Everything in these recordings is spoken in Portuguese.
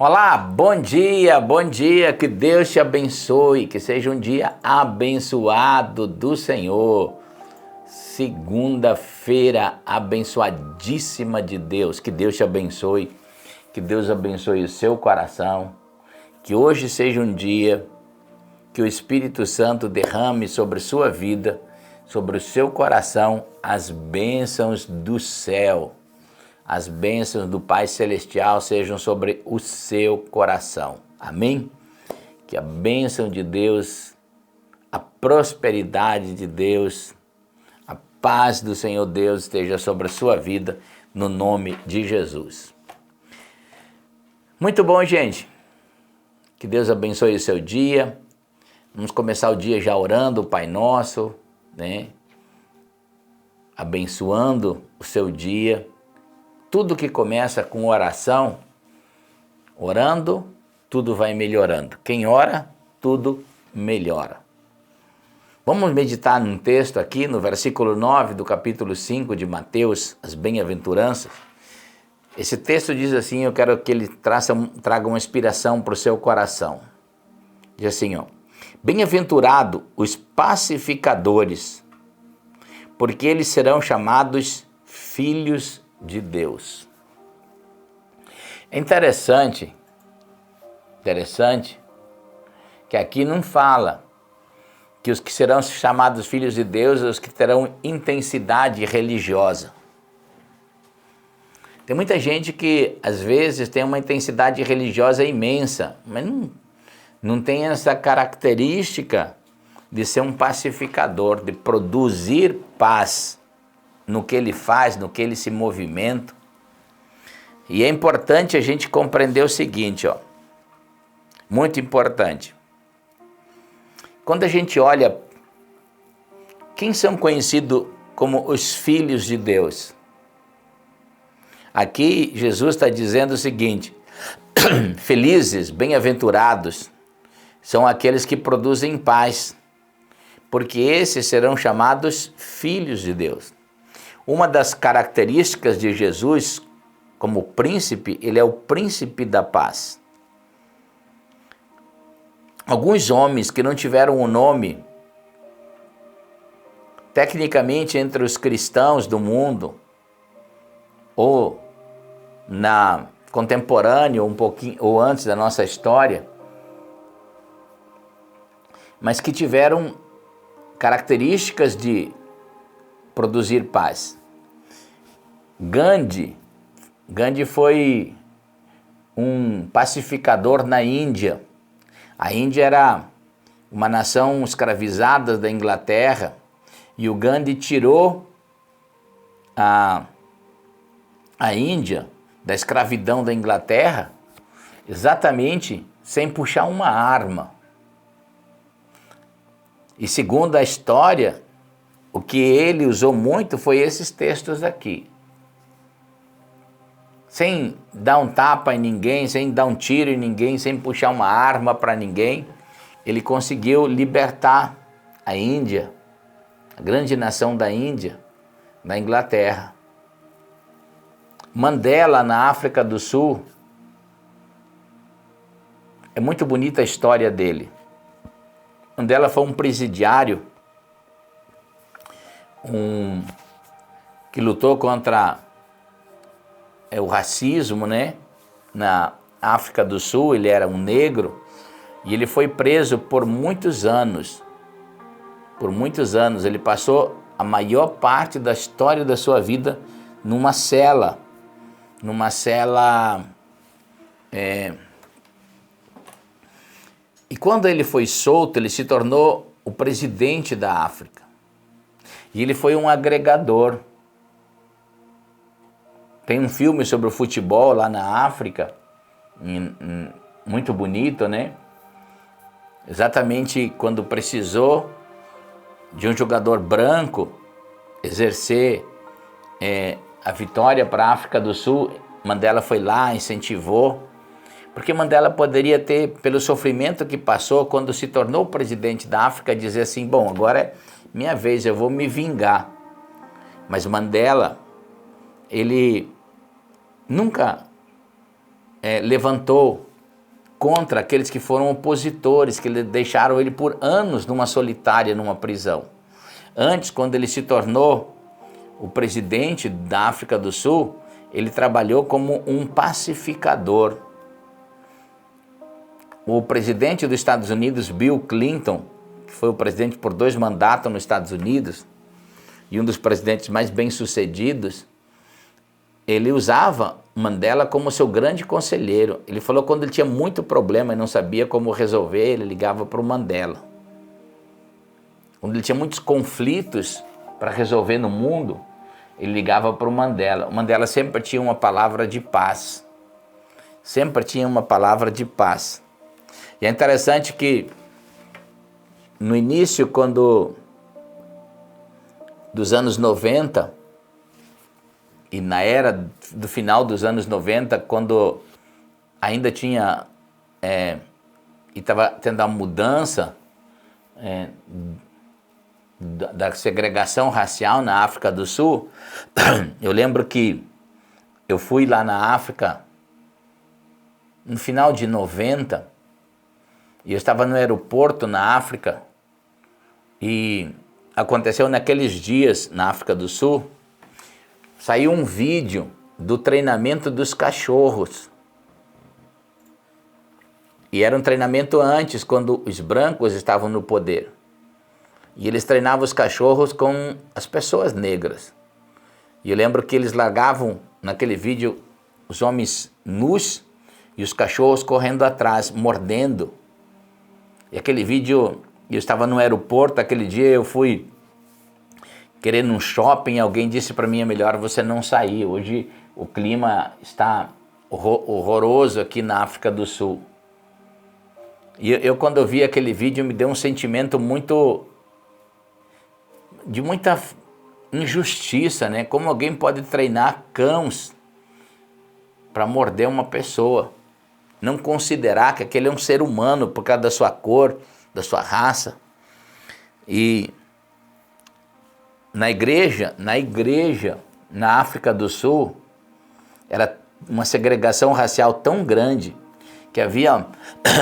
Olá, bom dia, que Deus te abençoe, que seja um dia abençoado do Senhor. Segunda-feira abençoadíssima de Deus, que Deus te abençoe, que Deus abençoe o seu coração, que hoje seja um dia que o Espírito Santo derrame sobre sua vida, sobre o seu coração, as bênçãos do céu. As bênçãos do Pai Celestial sejam sobre o seu coração. Amém? Que a bênção de Deus, a prosperidade de Deus, a paz do Senhor Deus esteja sobre a sua vida, no nome de Jesus. Muito bom, gente. Que Deus abençoe o seu dia. Vamos começar o dia já orando o Pai Nosso, né? Abençoando o seu dia. Tudo que começa com oração, orando, tudo vai melhorando. Quem ora, tudo melhora. Vamos meditar num texto aqui, no versículo 9 do capítulo 5 de Mateus, as bem-aventuranças. Esse texto diz assim, eu quero que ele traga uma inspiração para o seu coração. Diz assim, ó: bem-aventurado os pacificadores, porque eles serão chamados filhos de Deus. É interessante que aqui não fala que os que serão chamados filhos de Deus são os que terão intensidade religiosa. Tem muita gente que às vezes tem uma intensidade religiosa imensa, mas não tem essa característica de ser um pacificador, de produzir paz no que ele faz, no que ele se movimenta. E é importante a gente compreender o seguinte, ó, muito importante. Quando a gente olha, quem são conhecidos como os filhos de Deus? Aqui Jesus está dizendo o seguinte, felizes, bem-aventurados, são aqueles que produzem paz, porque esses serão chamados filhos de Deus. Uma das características de Jesus como príncipe, ele é o príncipe da paz. Alguns homens que não tiveram um nome, tecnicamente entre os cristãos do mundo, ou na contemporânea, um pouquinho, ou antes da nossa história, mas que tiveram características de produzir paz. Gandhi foi um pacificador na Índia. A Índia era uma nação escravizada da Inglaterra e o Gandhi tirou a Índia da escravidão da Inglaterra exatamente sem puxar uma arma. E segundo a história, o que ele usou muito foi esses textos aqui. Sem dar um tapa em ninguém, sem dar um tiro em ninguém, sem puxar uma arma para ninguém, ele conseguiu libertar a Índia, a grande nação da Índia, da Inglaterra. Mandela, na África do Sul, é muito bonita a história dele. Mandela foi um presidiário, que lutou contra o racismo, né? Na África do Sul, ele era um negro e ele foi preso por muitos anos. Por muitos anos, ele passou a maior parte da história da sua vida numa cela. E quando ele foi solto, ele se tornou o presidente da África. E ele foi um agregador. Tem um filme sobre o futebol lá na África, muito bonito, né? Exatamente quando precisou de um jogador branco exercer a vitória para a África do Sul, Mandela foi lá, incentivou, porque Mandela poderia ter, pelo sofrimento que passou quando se tornou presidente da África, dizer assim, bom, agora é minha vez, eu vou me vingar. Mas Mandela, ele nunca levantou contra aqueles que foram opositores, que deixaram ele por anos numa solitária, numa prisão. Antes, quando ele se tornou o presidente da África do Sul, ele trabalhou como um pacificador. O presidente dos Estados Unidos, Bill Clinton, que foi o presidente por 2 mandatos nos Estados Unidos, e um dos presidentes mais bem-sucedidos, ele usava Mandela como seu grande conselheiro. Ele falou que quando ele tinha muito problema e não sabia como resolver, ele ligava para o Mandela. Quando ele tinha muitos conflitos para resolver no mundo, ele ligava para o Mandela. O Mandela sempre tinha uma palavra de paz. Sempre tinha uma palavra de paz. E é interessante que no início, dos anos 90, e na era do final dos anos 90, quando ainda tinha, e estava tendo a mudança da segregação racial na África do Sul, eu lembro que eu fui lá na África no final de 90, e eu estava no aeroporto na África, e aconteceu naqueles dias na África do Sul, saiu um vídeo do treinamento dos cachorros. E era um treinamento antes, quando os brancos estavam no poder. E eles treinavam os cachorros com as pessoas negras. E eu lembro que eles largavam, naquele vídeo, os homens nus e os cachorros correndo atrás, mordendo. E aquele vídeo, eu estava no aeroporto, aquele dia eu fui querer num shopping, alguém disse para mim, é melhor você não sair. Hoje o clima está horroroso aqui na África do Sul. E eu quando eu vi aquele vídeo, me deu um sentimento de muita injustiça, né? Como alguém pode treinar cães para morder uma pessoa? Não considerar que aquele é um ser humano por causa da sua cor, da sua raça. E na igreja, na África do Sul, era uma segregação racial tão grande que havia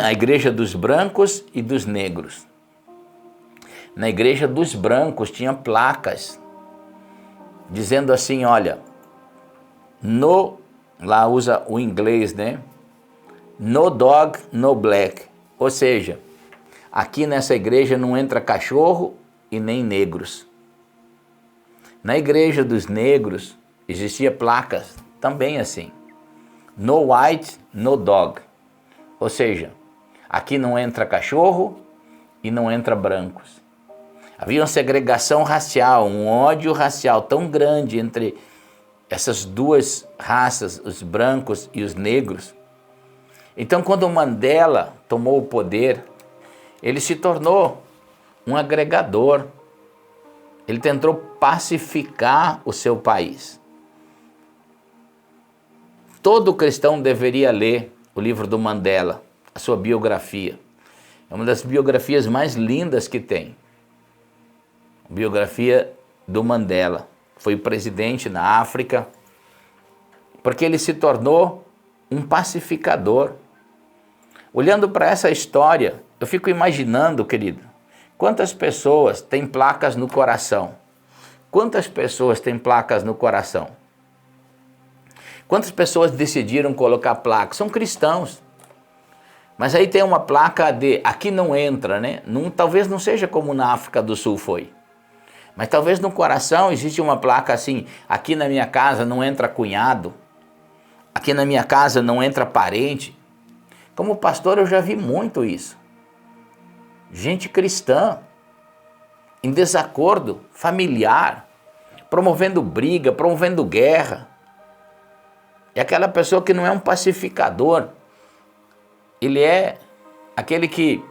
a igreja dos brancos e dos negros. Na igreja dos brancos tinha placas dizendo assim, olha, lá usa o inglês, né? No dog, no black. Ou seja, aqui nessa igreja não entra cachorro e nem negros. Na igreja dos negros existia placas também assim. No white, no dog. Ou seja, aqui não entra cachorro e não entra brancos. Havia uma segregação racial, um ódio racial tão grande entre essas duas raças, os brancos e os negros. Então, quando o Mandela tomou o poder, ele se tornou um agregador. Ele tentou pacificar o seu país. Todo cristão deveria ler o livro do Mandela, a sua biografia. É uma das biografias mais lindas que tem. A biografia do Mandela. Foi presidente na África, porque ele se tornou um pacificador. Olhando para essa história, eu fico imaginando, querido, quantas pessoas têm placas no coração? Quantas pessoas têm placas no coração? Quantas pessoas decidiram colocar placas? São cristãos. Mas aí tem uma placa de aqui não entra, né? Talvez não seja como na África do Sul foi. Mas talvez no coração existe uma placa assim, aqui na minha casa não entra cunhado, aqui na minha casa não entra parente. Como pastor eu já vi muito isso. Gente cristã, em desacordo familiar, promovendo briga, promovendo guerra. É aquela pessoa que não é um pacificador. Ele é aquele que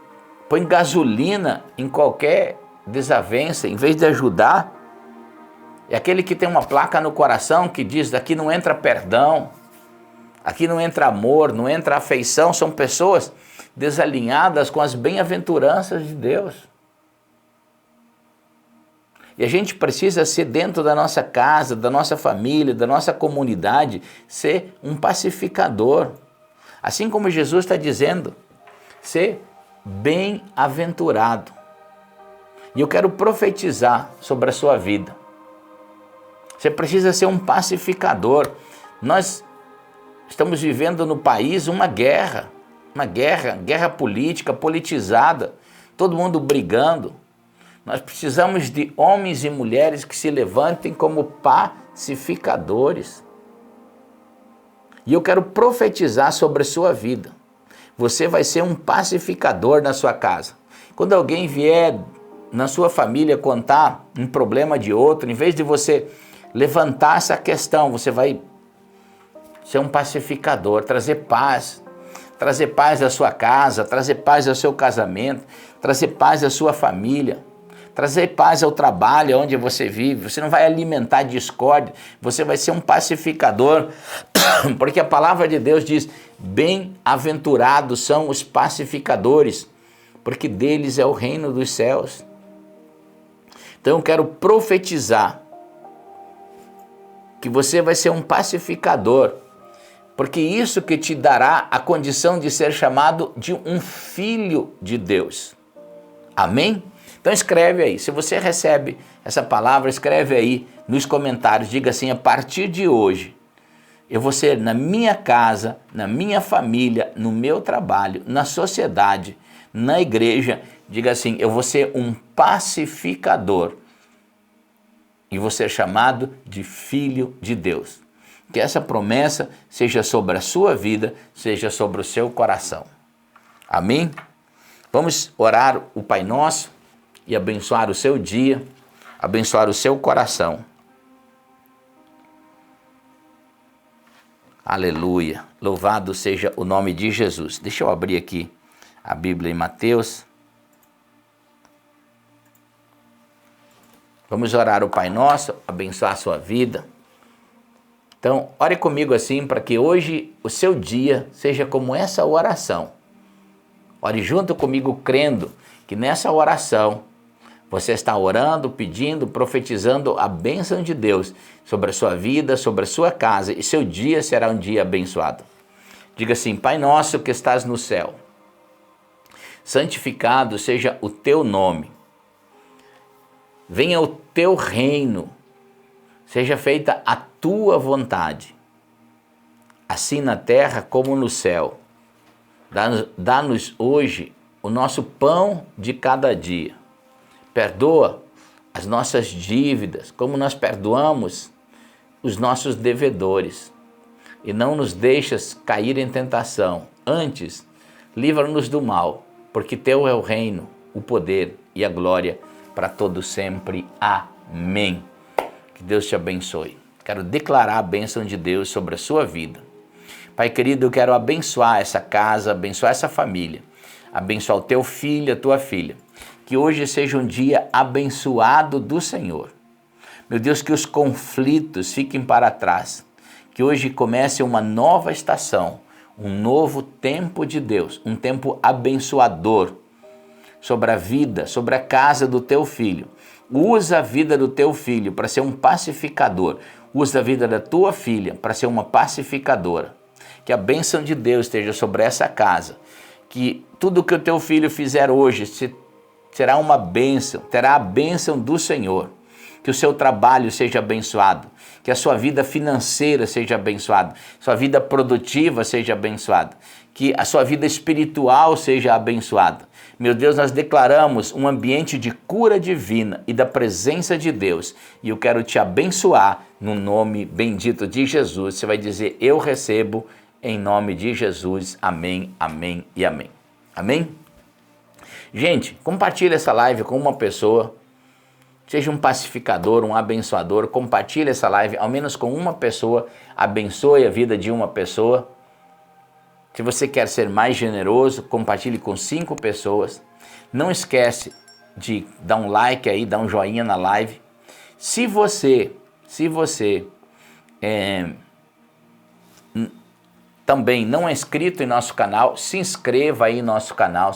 põe gasolina em qualquer desavença, em vez de ajudar. É aquele que tem uma placa no coração que diz, aqui não entra perdão, aqui não entra amor, não entra afeição. São pessoas desalinhadas com as bem-aventuranças de Deus. E a gente precisa ser dentro da nossa casa, da nossa família, da nossa comunidade, ser um pacificador. Assim como Jesus está dizendo, ser bem-aventurado. E eu quero profetizar sobre a sua vida. Você precisa ser um pacificador. Nós estamos vivendo no país uma guerra política, politizada, todo mundo brigando. Nós precisamos de homens e mulheres que se levantem como pacificadores. E eu quero profetizar sobre a sua vida. Você vai ser um pacificador na sua casa. Quando alguém vier na sua família contar um problema de outro, em vez de você levantar essa questão, você vai ser um pacificador, trazer paz à sua casa, trazer paz ao seu casamento, trazer paz à sua família, trazer paz ao trabalho onde você vive. Você não vai alimentar discórdia, você vai ser um pacificador, porque a palavra de Deus diz: bem-aventurados são os pacificadores, porque deles é o reino dos céus. Então eu quero profetizar que você vai ser um pacificador, porque isso que te dará a condição de ser chamado de um filho de Deus. Amém? Então escreve aí, se você recebe essa palavra, escreve aí nos comentários, diga assim: a partir de hoje, eu vou ser na minha casa, na minha família, no meu trabalho, na sociedade, na igreja, diga assim: eu vou ser um pacificador e vou ser chamado de filho de Deus. Que essa promessa seja sobre a sua vida, seja sobre o seu coração. Amém? Vamos orar o Pai Nosso e abençoar o seu dia, abençoar o seu coração. Aleluia! Louvado seja o nome de Jesus. Deixa eu abrir aqui a Bíblia em Mateus. Vamos orar o Pai Nosso, abençoar a sua vida. Então, ore comigo assim para que hoje o seu dia seja como essa oração. Ore junto comigo crendo que nessa oração você está orando, pedindo, profetizando a bênção de Deus sobre a sua vida, sobre a sua casa, e seu dia será um dia abençoado. Diga assim: Pai nosso que estás no céu, santificado seja o teu nome. Venha o teu reino, seja feita a tua vontade, assim na terra como no céu. Dá-nos hoje o nosso pão de cada dia. Perdoa as nossas dívidas, como nós perdoamos os nossos devedores. E não nos deixas cair em tentação. Antes, livra-nos do mal, porque teu é o reino, o poder e a glória para todo sempre. Amém. Que Deus te abençoe. Quero declarar a bênção de Deus sobre a sua vida. Pai querido, eu quero abençoar essa casa, abençoar essa família, abençoar o teu filho, a tua filha. Que hoje seja um dia abençoado do Senhor. Meu Deus, que os conflitos fiquem para trás. Que hoje comece uma nova estação, um novo tempo de Deus, um tempo abençoador sobre a vida, sobre a casa do teu filho. Usa a vida do teu filho para ser um pacificador. Usa a vida da tua filha para ser uma pacificadora. Que a bênção de Deus esteja sobre essa casa. Que tudo que o teu filho fizer hoje será uma bênção, terá a bênção do Senhor. Que o seu trabalho seja abençoado. Que a sua vida financeira seja abençoada. Sua vida produtiva seja abençoada. Que a sua vida espiritual seja abençoada. Meu Deus, nós declaramos um ambiente de cura divina e da presença de Deus. E eu quero te abençoar no nome bendito de Jesus. Você vai dizer: eu recebo em nome de Jesus. Amém, amém e amém. Amém? Gente, compartilhe essa live com uma pessoa. Seja um pacificador, um abençoador. Compartilhe essa live ao menos com uma pessoa. Abençoe a vida de uma pessoa. Se você quer ser mais generoso, compartilhe com 5 pessoas. Não esquece de dar um like aí, dar um joinha na live. Se você também não é inscrito em nosso canal, se inscreva aí em nosso canal,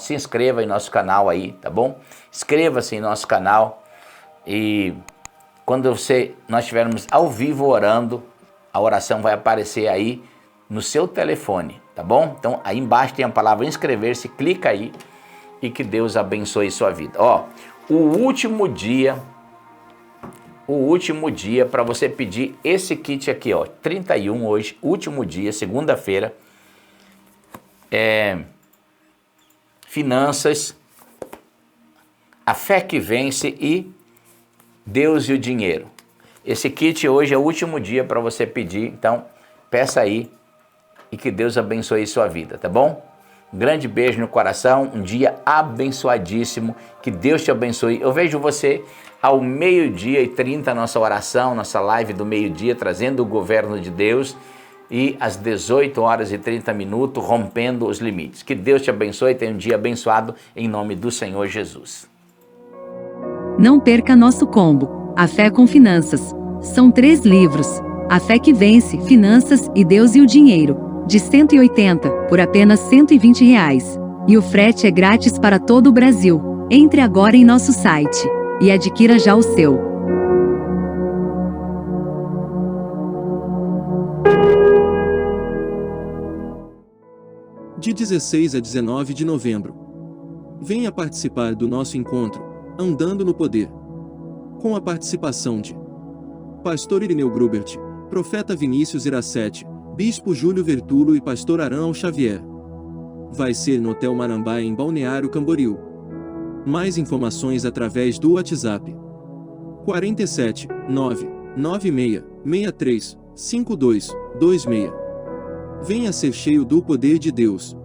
aí, tá bom? Inscreva-se em nosso canal e quando nós estivermos ao vivo orando, a oração vai aparecer aí no seu telefone, tá bom? Então aí embaixo tem a palavra inscrever-se, clica aí e que Deus abençoe sua vida. Ó, o último dia para você pedir esse kit aqui, ó, 31 hoje, último dia, segunda-feira, finanças, a fé que vence e Deus e o dinheiro. Esse kit hoje é o último dia para você pedir, então peça aí e que Deus abençoe sua vida, tá bom? Um grande beijo no coração, um dia abençoadíssimo, que Deus te abençoe. Eu vejo você ao 12h30, nossa oração, nossa live do meio-dia, trazendo o governo de Deus, e às 18h30, rompendo os limites. Que Deus te abençoe e tenha um dia abençoado, em nome do Senhor Jesus. Não perca nosso combo, A Fé com Finanças. São 3 livros, A Fé que Vence, Finanças e Deus e o Dinheiro, de 180 por apenas R$120. E o frete é grátis para todo o Brasil. Entre agora em nosso site e adquira já o seu. De 16 a 19 de novembro. Venha participar do nosso encontro, Andando no Poder. Com a participação de Pastor Irineu Grubert, Profeta Vinícius Iracete, Bispo Júlio Vertulo e Pastor Arão Xavier. Vai ser no Hotel Marambá em Balneário Camboriú. Mais informações através do WhatsApp 47 996 63 52 26. Venha ser cheio do poder de Deus.